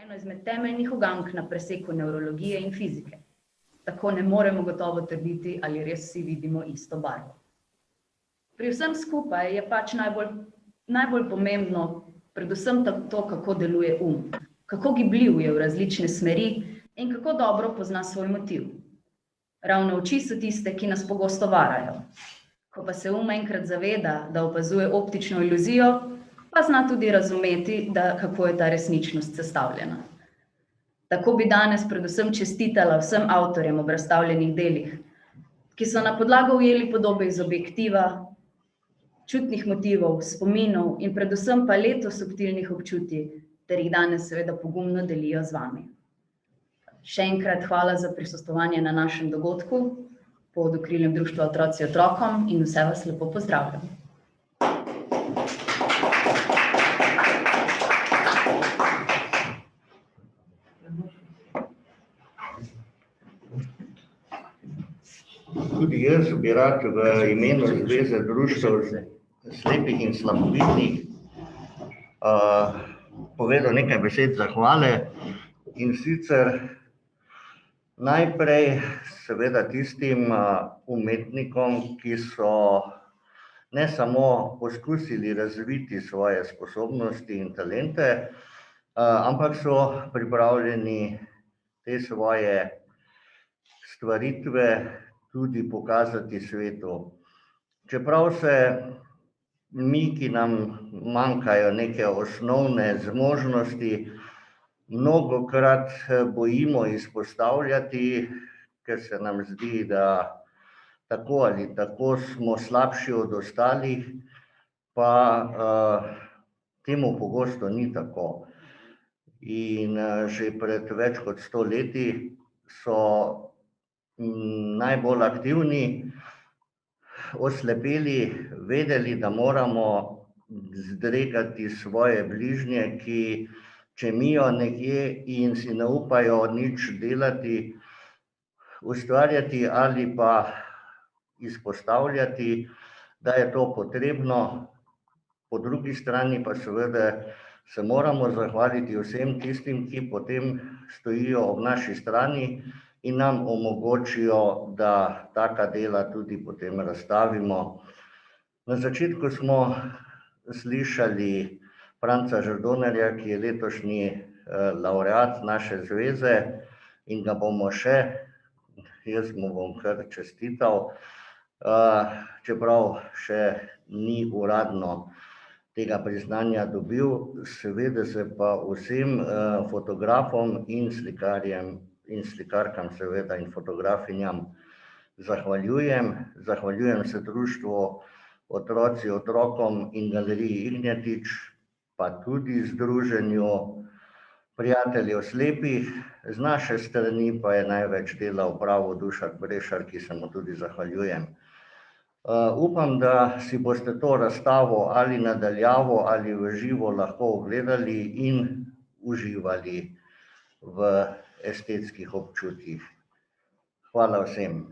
eno izmed temeljnih ugank na preseku nevrologije in fizike. Tako ne moremo gotovo trditi, ali res vsi vidimo isto barvo. Pri vsem skupaj je pač najbolj pomembno predvsem to, kako deluje kako gibljiv je v različne smeri in kako dobro pozna svoj motiv. Ravno oči so tiste, ki nas pogosto varajo. Ko pa se enkrat zaveda, da opazuje optično iluzijo, pa zna tudi razumeti, kako je ta resničnost sestavljena. Tako bi danes predvsem čestitala vsem avtorjem ob razstavljenih delih, ki so na podlago ujeli podobe iz objektiva, čutnih motivov, spominov in predvsem paleto subtilnih občutij, ter jih danes seveda pogumno delijo z vami. Še enkrat hvala za prisostvovanje na našem dogodku pod okriljem Društva Otroci otrokom in vse vas lepo pozdravljam. Tudi jaz bi rad v imenu Zveze društev slepih in slabovidnih povedal nekaj besed zahvale, in sicer najprej seveda tistim umetnikom, ki so ne samo poskusili razviti svoje sposobnosti in talente, ampak so pripravljeni te svoje stvaritve tudi pokazati svetu. Čeprav se mi, ki nam manjkajo neke osnovne zmožnosti, mnogokrat bojimo izpostavljati, ker se nam zdi, da tako ali tako smo slabši od ostalih, pa temu pogosto ni tako. In že pred več kot 100 leti so najbolj aktivni oslepeli vedeli, da moramo zdregati svoje bližnje, ki čemijo nekje in si ne upajo nič delati, ustvarjati ali pa izpostavljati, da je to potrebno. Po drugi strani pa seveda se moramo zahvaliti vsem tistim, ki potem stojijo ob naši strani in nam omogočijo, da taka dela tudi potem razstavimo. Na začetku smo slišali Franca Žerdonarja, ki je letošnji lavreat naše zveze in ga bomo še, jaz mu bom kar čestital, čeprav še ni uradno tega priznanja dobil, seveda se pa vsem fotografom in slikarjem in slikarkam seveda in fotografinjam zahvaljujem. Zahvaljujem se Društvu Otroci otrokom in Galeriji Ignjetič, pa tudi Združenju prijateljev slepih. Z naše strani pa je največ dela opravil Dušan Brešar, ki se mu tudi zahvaljujem. Upam, da si boste to razstavo ali nadaljavo ali v živo lahko ogledali in uživali v estetskih občutjih. Hvala vsem.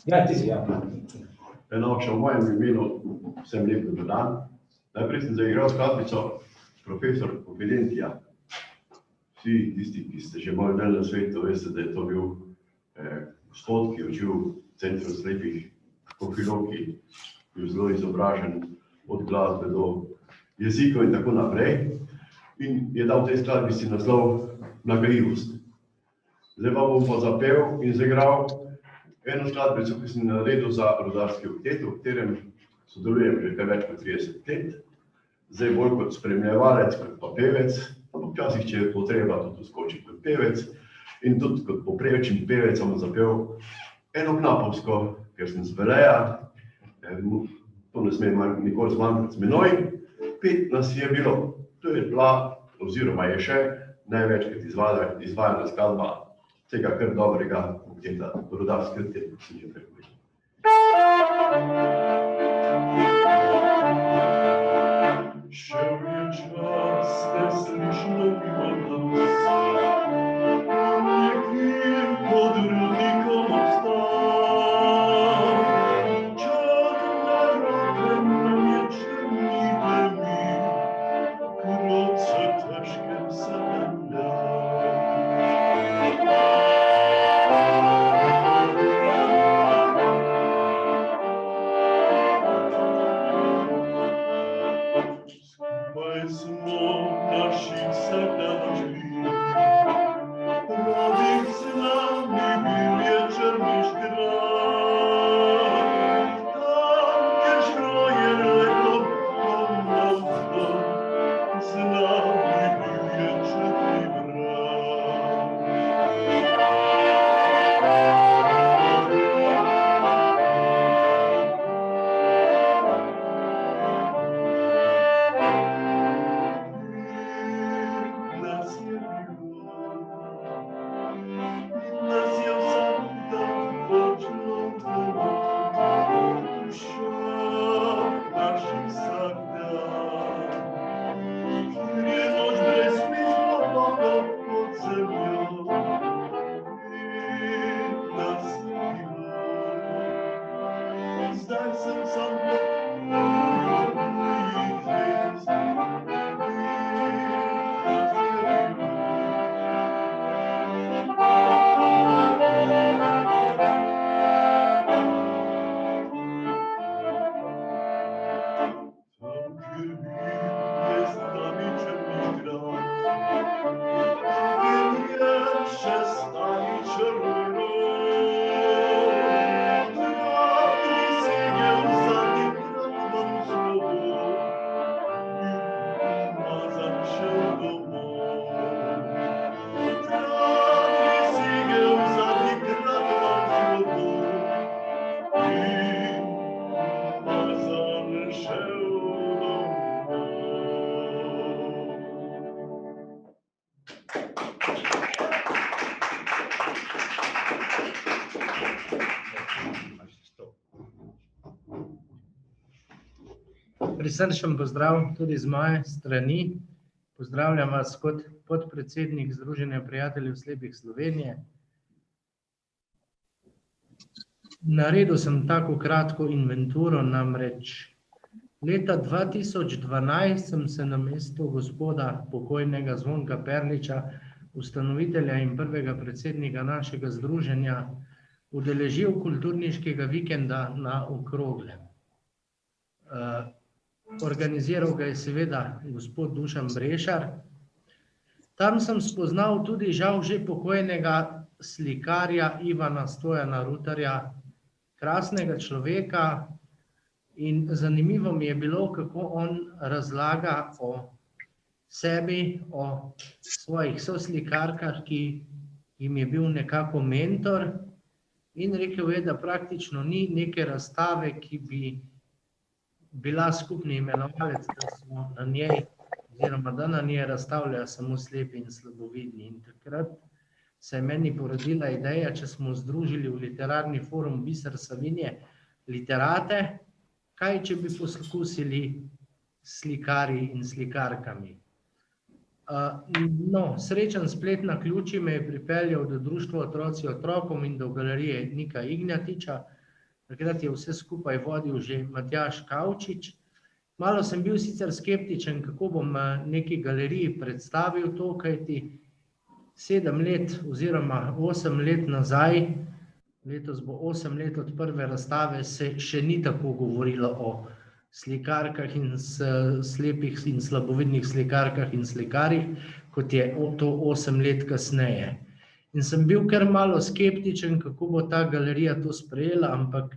Ja, ti si, ja. No, še v mojem imenu vsem lep dober dan. Najprej sem zaigral skladbico Profesor Popelentija. Vsi tisti, ki ste že malo dlje na svetu, veste, da je to bil gospod, ki je učil v Centru slepih Škofja Loki, ki je zelo izobražen od glasbe do jezikov in tako naprej. In je dal tej skladbici naslov Nagajivost. Zdaj pa bom pa zapel in zaigral eno skladbico, ki sem naredil za Rudarski oktet, v katerem sodelujem že kaj več kot 30 let. Zdaj bolj kot spremljevalec, kot pa pevec, včasih, če je potreba, tudi skočim kot pevec. In tudi kot poprečen pevec sem zapel eno knapovsko, ker sem z Veleja, to ne sme nikoli zmanjkati z menoj. 5 nas je bilo, to je bila, oziroma je še največkrat izvajana skladba tega kar dobrega okteta, Rudarski oktet, kot sem že pregovoril. Šel je Prisrčen pozdrav tudi z moje strani. Pozdravljam vas kot podpredsednik Združenja prijateljev slepih Slovenije. Naredil sem tako kratko inventuro, namreč leta 2012 sem se namesto gospoda pokojnega Zvonka Perliča, ustanovitelja in prvega predsednika našega združenja, udeležil kulturniškega vikenda na Okroglem. Organiziral ga je seveda gospod Dušan Brešar. Tam sem spoznal tudi žal že pokojnega slikarja Ivana Stojana Rutarja, krasnega človeka, in zanimivo mi je bilo, kako on razlaga o sebi, o svojih soslikarkah, ki jim je bil nekako mentor, in rekel je, da praktično ni neke razstave, ki bi bila skupni imenovalec, da smo na njej, oziroma da na njej razstavljajo samo slepi in slabovidni. In takrat se je meni porodila ideja, če smo združili v literarni forum Biser Savinje literate, kaj če bi poskusili slikarji in slikarkami. Srečen splet naključij me je pripeljal do društva Otroci otrokom in do galerije Nika Ignjatiča. Takrat je vse skupaj vodil že Matjaž Kavčič. Malo sem bil sicer skeptičen, kako bom neki galeriji predstavil to, kajti 7 let oziroma 8 let nazaj, letos bo 8 let od prve razstave, se še ni tako govorilo o slikarkah in slepih in slabovidnih slikarkah in slikarjih, kot je to 8 let kasneje. In sem bil kar malo skeptičen, kako bo ta galerija to sprejela, ampak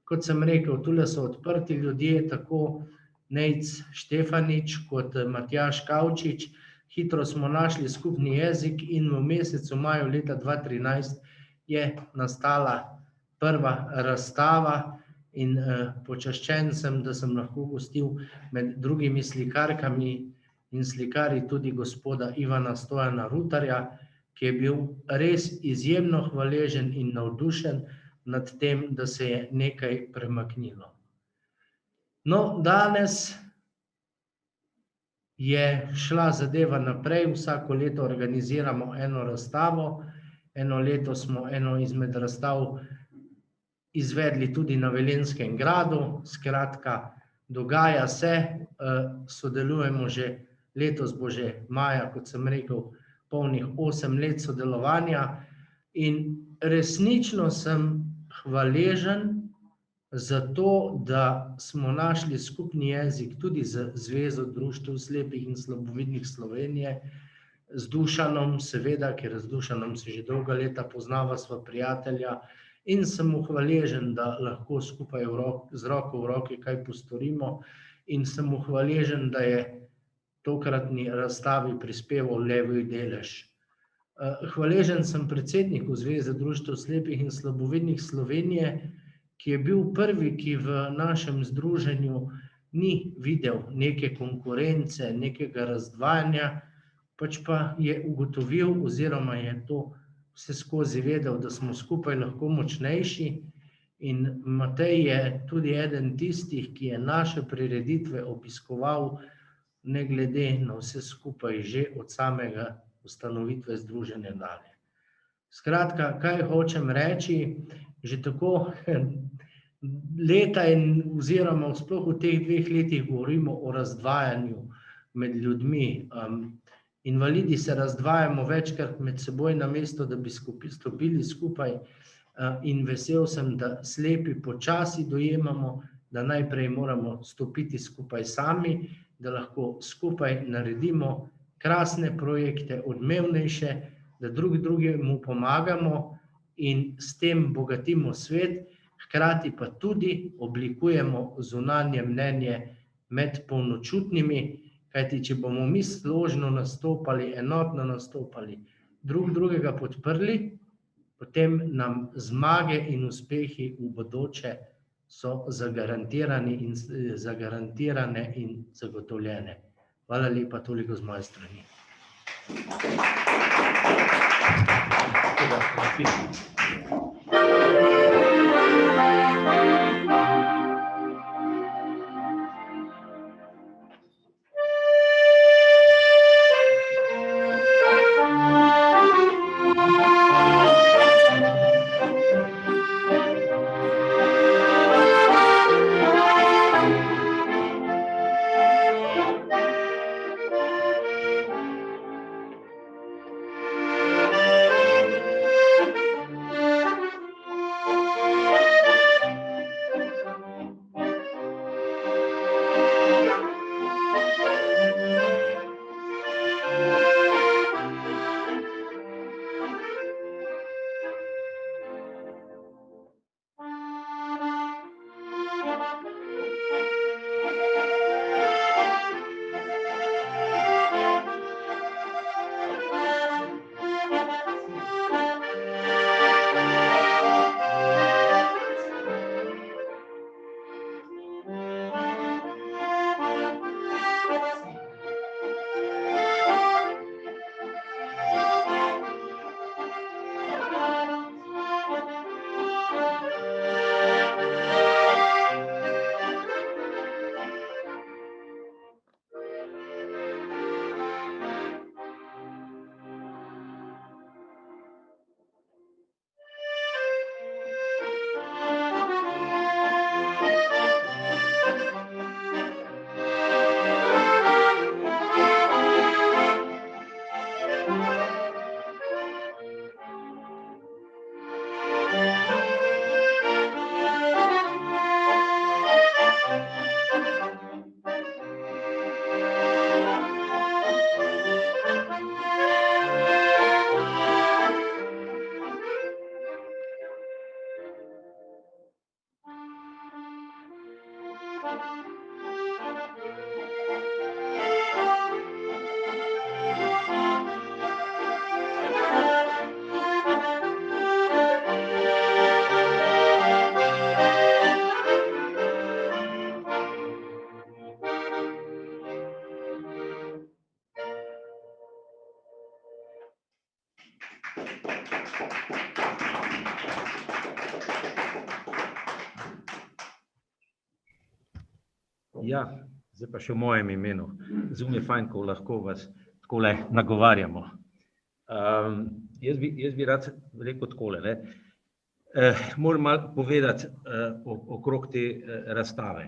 kot sem rekel, tule so odprti ljudje, tako Nejc Štefanič kot Matjaž Kavčič. Hitro smo našli skupni jezik in v mesecu maju leta 2013 je nastala prva razstava in počaščen sem, da sem lahko gostil med drugimi slikarkami in slikarji tudi gospoda Ivana Stojana Rutarja, ki je bil res izjemno hvaležen in navdušen nad tem, da se je nekaj premaknilo. No, danes je šla zadeva naprej, vsako leto organiziramo eno razstavo, eno leto smo eno izmed razstav izvedli tudi na Velenjskem gradu, skratka, dogaja se, sodelujemo že, letos bo že maja, kot sem rekel, polnih 8 let sodelovanja in resnično sem hvaležen za to, da smo našli skupni jezik tudi z Zvezo društev slepih in slabovidnih Slovenije, z Dušanom, seveda, ker z Dušanom se že dolga leta poznava, sva prijatelja, in sem mu hvaležen, da lahko skupaj z roko v roki kaj postorimo, in sem mu hvaležen, da je tokratni razstavi prispeval levji delež. Hvaležen sem predsedniku Zveze društev slepih in slabovidnih Slovenije, ki je bil prvi, ki v našem združenju ni videl neke konkurence, nekega razdvajanja, pač pa je ugotovil oziroma je to vse skozi vedel, da smo skupaj lahko močnejši, in Matej je tudi eden tistih, ki je naše prireditve obiskoval ne glede na vse skupaj že od samega ustanovitve združenja dalje. Skratka, kaj hočem reči, že tako leta in oziroma sploh v teh 2 letih govorimo o razdvajanju med ljudmi. Invalidi se razdvajamo večkrat med seboj, namesto da bi stopili skupaj, in vesel sem, da slepi počasi dojemamo, da najprej moramo stopiti skupaj sami, da lahko skupaj naredimo krasne projekte, odmevnejše, da drug drugemu pomagamo in s tem bogatimo svet, hkrati pa tudi oblikujemo zunanje mnenje med polnočutnimi, kajti če bomo mi složno nastopali, enotno nastopali, drug drugega podprli, potem nam zmage in uspehi v bodoče so zagarantirane in zagotovljene. Hvala lepa, toliko z moje strani. Ja, Zdaj pa še v mojem imenu. Zelo mi je fajn, ko lahko vas takole nagovarjamo. Jaz bi rad rekel takole, ne. Moram malo povedati okrog te razstave.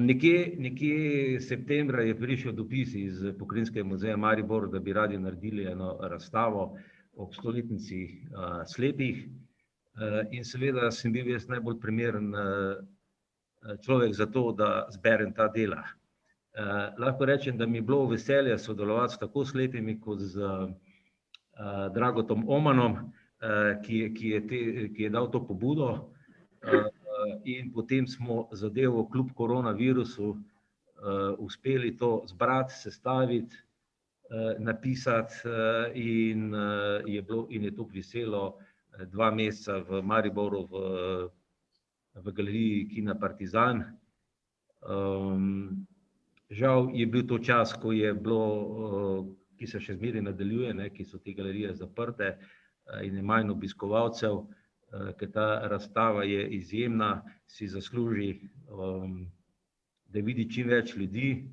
Nekje septembra je prišel dopis iz Pokrajinskega muzeja Maribor, da bi radi naredili eno razstavo ob 100-letnici slepih. In seveda sem bil jaz najbolj primeren človek za to, da zberem ta dela. Lahko rečem, da mi je bilo veselje sodelovati s tako slepimi kot z Dragotom Omanom, ki je dal to pobudo, in potem smo zadevo kljub koronavirusu uspeli to zbrati, sestaviti, napisati, in je to viselo 2 meseca v Mariboru v galeriji Kina Partizan. Žal je bil to čas, ko je bilo, ki se še zmeraj nadaljuje, ne, ki so te galerije zaprte in je manj obiskovalcev, ker ta razstava je izjemna, si zasluži, da vidi čim več ljudi.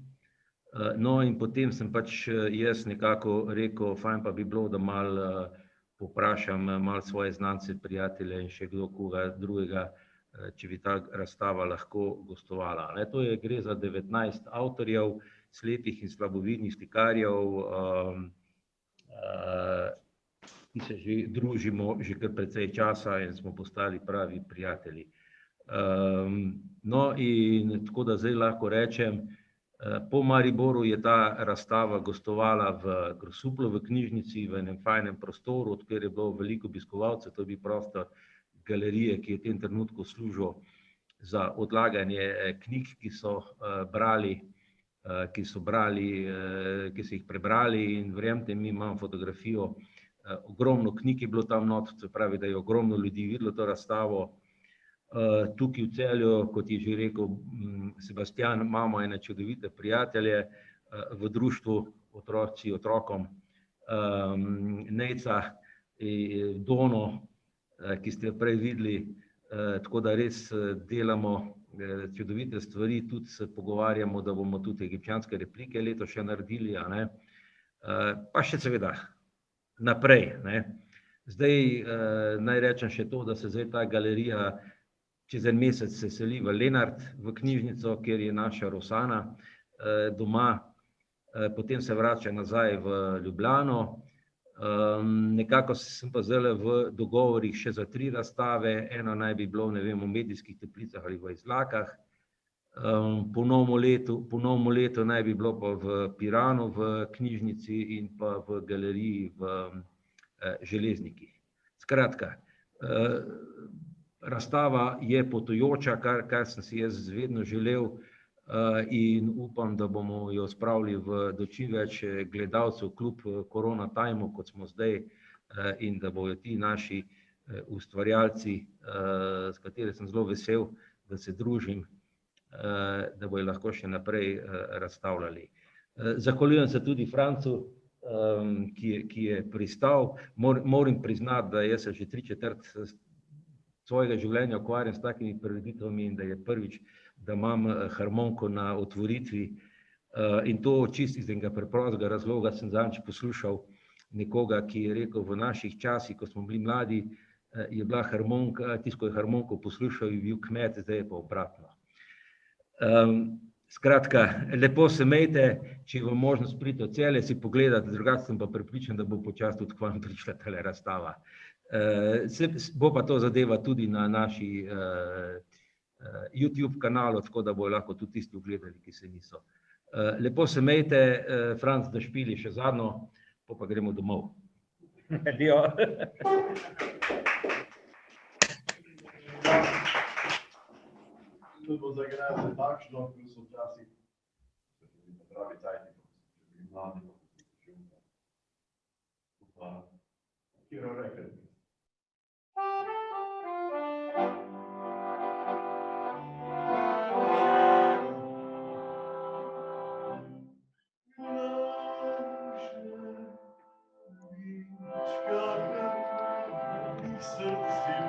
No, in potem sem pač jaz nekako rekel, fajn pa bi bilo, da malo povprašam malo svoje znance, prijatelje in še kdo koga drugega, če bi ta razstava lahko gostovala. To gre za 19 avtorjev, slepih in slabovidnih slikarjev, ki se že družimo že kar precej časa in smo postali pravi prijatelji. No, in tako da zdaj lahko rečem, po Mariboru je ta razstava gostovala v Grosuplju v knjižnici, v enem fajnem prostoru, od kjer je bilo veliko obiskovalcev, to je bil prostor galerije, ki je v tem trenutku služil za odlaganje knjig, ki so jih prebrali, in verjemite mi, imam fotografijo, ogromno knjig je bilo tam not, se pravi, da je ogromno ljudi videlo to razstavo. Tukaj v Celju, kot je že rekel Sebastian, imamo ene čudovite prijatelje v društvu Otroci otrokom, Nejca, Dono, ki ste jo prej videli, tako da res delamo čudovite stvari, tudi se pogovarjamo, da bomo tudi egipčanske replike letos še naredili, a ne. Pa še seveda naprej, ne. Zdaj naj rečem še to, da se zdaj ta galerija čez en mesec se seli v Lenart, v knjižnico, kjer je naša Rosana doma, potem se vrača nazaj v Ljubljano. Nekako sem pa zdaj v dogovorih še za 3 razstave, eno naj bi bilo, ne vem, v Medijskih toplicah ali v Izlakah. Po novem letu naj bi bilo pa v Piranu v knjižnici in pa v galeriji v Železnikih. Skratka, razstava je potujoča, kar sem si jaz vedno želel, in upam, da bomo jo spravili do čim več gledalcev kljub korona timeu, kot smo zdaj, in da bojo ti naši ustvarjalci, s kateri sem zelo vesel, da se družim, da bojo lahko še naprej razstavljali. Zahvaljujem se tudi Francu, ki je pristal. Moram priznati, da jaz se že 3/4 svojega življenja ukvarjam s takimi prireditvami in da je prvič, da imam harmoniko na otvoritvi, in to čisto iz enega preprostega razloga. Sem zadnjič poslušal nekoga, ki je rekel, v naših časih, ko smo bili mladi, je bila harmonika, tisto, ko je harmoniko poslušal, je bil kmet, zdaj je pa obratno. Skratka, lepo se imejte, če vam možnost pridite v Celje si pogledati, drugače sem pa prepričan, da bo počasi tudi k vam prišla tale razstava. Bo pa to zadeva tudi na naši YouTube kanalu, tako da bojo lahko tudi tisti ogledali, ki se niso. Lepo se imejte, Franc, da špili še zadnjo, pa gremo domov. Adijo. To bo zagrajati takšno, ko so včasih pravi cajti, ko so bili mladi, pa kjero rekel. Srce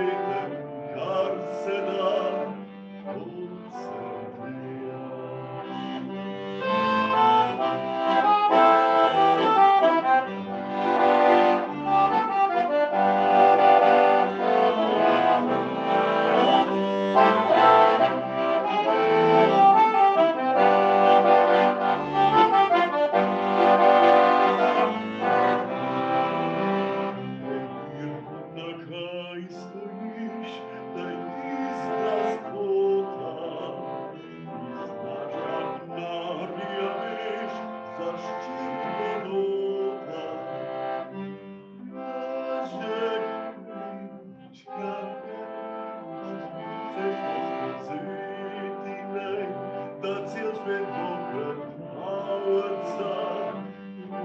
svetem, kar se da Na kraj stojiš, daj izraz kota, Narja veš, zaščitno nota. Jažek lička, se sveti nej, da cel svet pokrat mavrca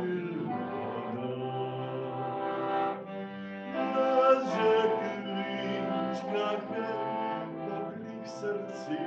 Ilvana. Jažek lička, da glih srci